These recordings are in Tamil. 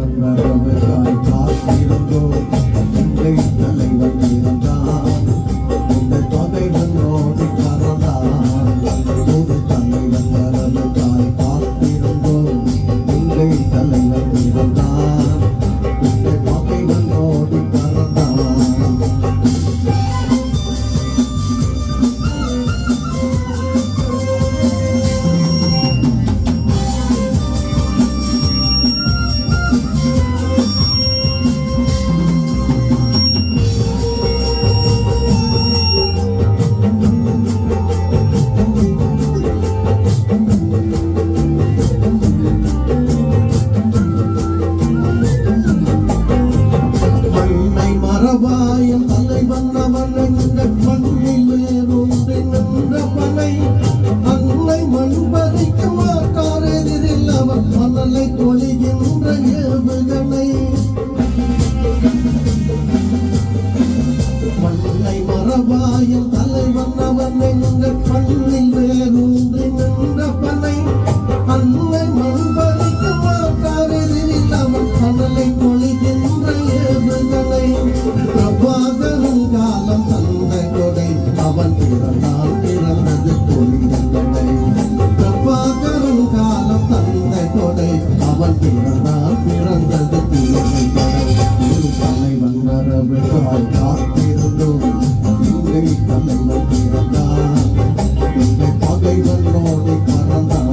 தலைவன் வரவுக்காய் காத்திருந்தோம். இன்றை தலைவன் இருந்தான், இந்த பகைவன் ஓடி பறந்தான். ஒரு தலைவன் வரவுக்காய் காத்திருந்தோம். இன்றை தலைவன் இருந்தான், இந்த பகைவன் ஓடி பறந்தான். மறவாயம் தலைவன் அவன் எங்கள் மண்ணில் வேறொன்று நின்ற பனை. அன்னை மண் பறிக்க மாட்டார் எதிரில் அவன் மணலை தொழிகின்ற ஏவுகணை. மண்ணை மறவாயம் தலைவன் அவன் எங்கள் மண்ணில் வேறொன்று நின்ற பனை. அன்னை மண் பறிக்க மாட்டார் எதிரில் அவன் மணலை தொழிகின்ற ஏவுகணை. பிரபாகரன் காலம் தந்த கொடை, அவன் பிறந்தால் பிறந்தது தொழில்களை. பிரபாகரன் காலம் தந்த கொடை, அவன் பிறந்தால் பிறந்தது தொழில்களை. ஒரு தலைவன் வரவுக்காய் காத்திருந்தோம். இன்றை தலைவன் பிறந்தான், இன்றை பகைவனோடு பறந்தான்.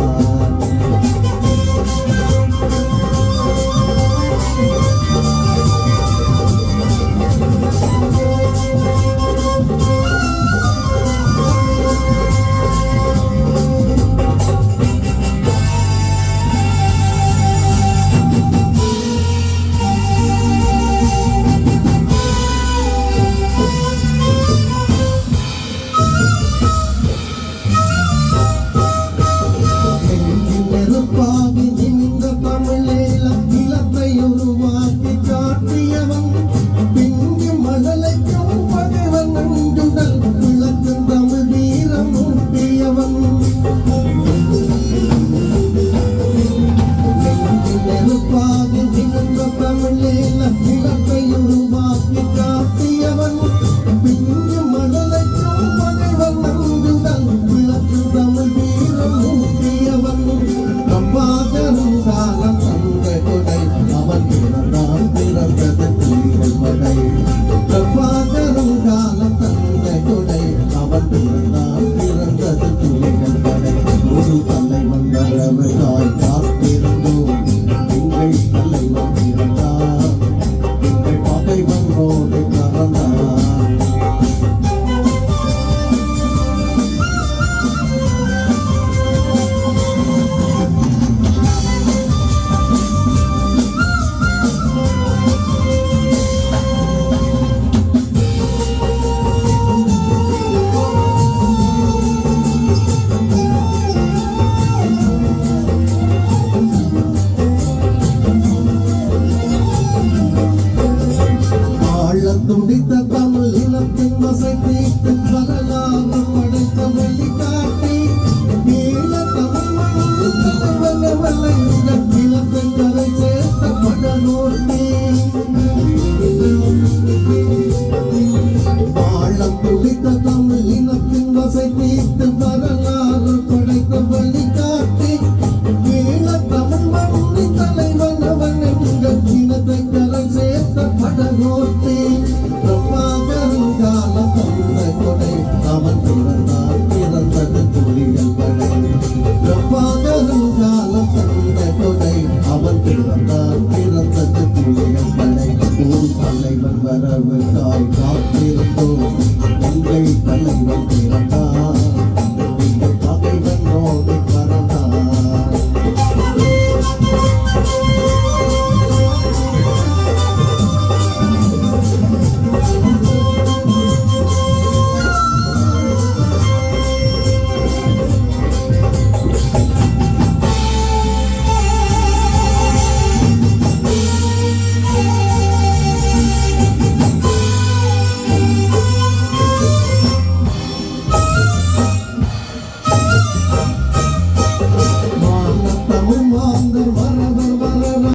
துடித்த